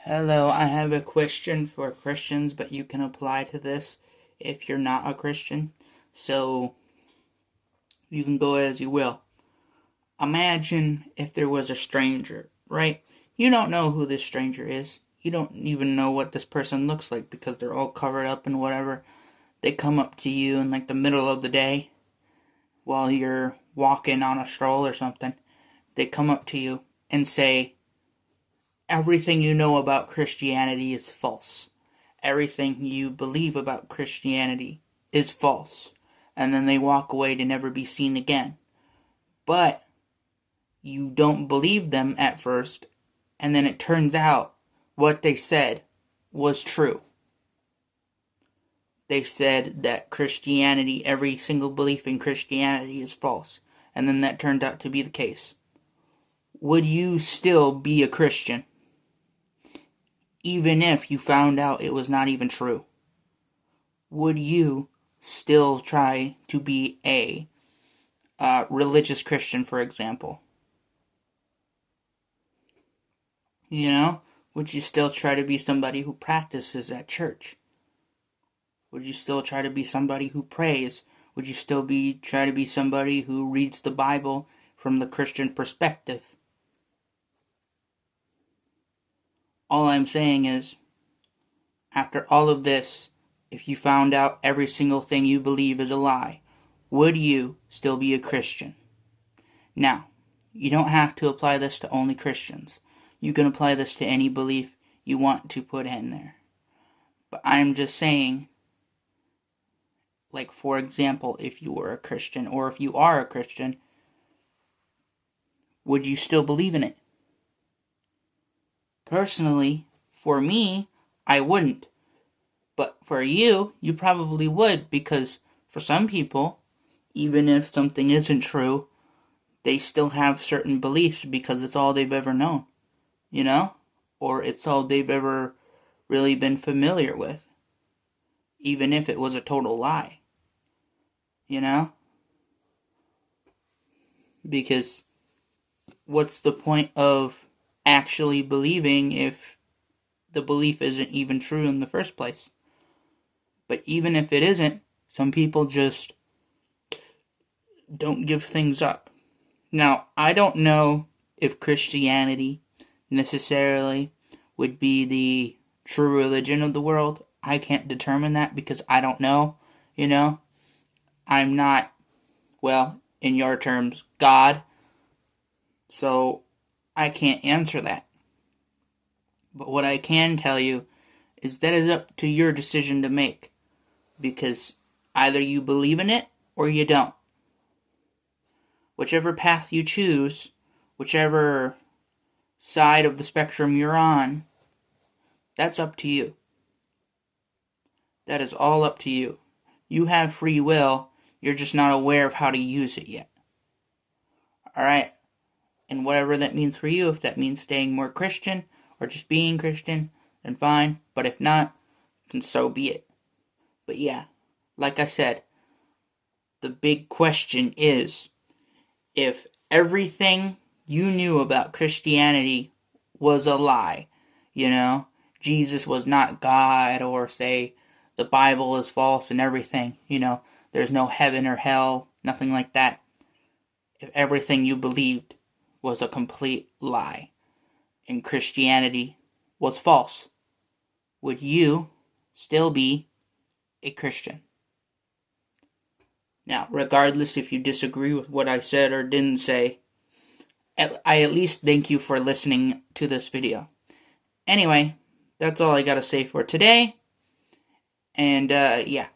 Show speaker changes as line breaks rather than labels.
Hello, I have a question for Christians, but you can apply to this if you're not a Christian. So you can go as you will. Imagine if there was a stranger, right? You don't know who this stranger is. You don't even know what this person looks like because they're all covered up and whatever. They come up to you in like the middle of the day while you're walking on a stroll or something. They come up to you and say, everything you know about Christianity is false. Everything you believe about Christianity is false. And then they walk away to never be seen again. But you don't believe them at first, and then it turns out what they said was true. They said that Christianity, every single belief in Christianity is false. And then that turned out to be the case. Would you still be a Christian? Even if you found out it was not even true? Would you still try to be a religious Christian, for example? You know? Would you still try to be somebody who practices at church? Would you still try to be somebody who prays? Would you still try to be somebody who reads the Bible from the Christian perspective? All I'm saying is, after all of this, if you found out every single thing you believe is a lie, would you still be a Christian? Now, you don't have to apply this to only Christians. You can apply this to any belief you want to put in there. But I'm just saying, like, for example, if you were a Christian, or if you are a Christian, would you still believe in it? Personally, for me, I wouldn't. But for you, you probably would, because for some people, even if something isn't true, they still have certain beliefs because it's all they've ever known, you know? Or it's all they've ever really been familiar with, even if it was a total lie, you know? Because what's the point of actually believing if the belief isn't even true in the first place? But even if it isn't, some people just don't give things up. Now, I don't know if Christianity necessarily would be the true religion of the world. I can't determine that because I don't know, you know? I'm not, well, in your terms, God. So I can't answer that. But what I can tell you is that is up to your decision to make. Because either you believe in it or you don't. Whichever path you choose, whichever side of the spectrum you're on, that's up to you. That is all up to you. You have free will, you're just not aware of how to use it yet. Alright? And whatever that means for you, if that means staying more Christian or just being Christian, then fine. But if not, then so be it. But yeah, like I said, the big question is, if everything you knew about Christianity was a lie, you know, Jesus was not God, or say the Bible is false and everything, you know, there's no heaven or hell, nothing like that. If everything you believed was a complete lie and Christianity was false, would you still be a Christian? Now, regardless if you disagree with what I said or didn't say, I at least thank you for listening to this video. Anyway, that's all I gotta say for today. And, yeah.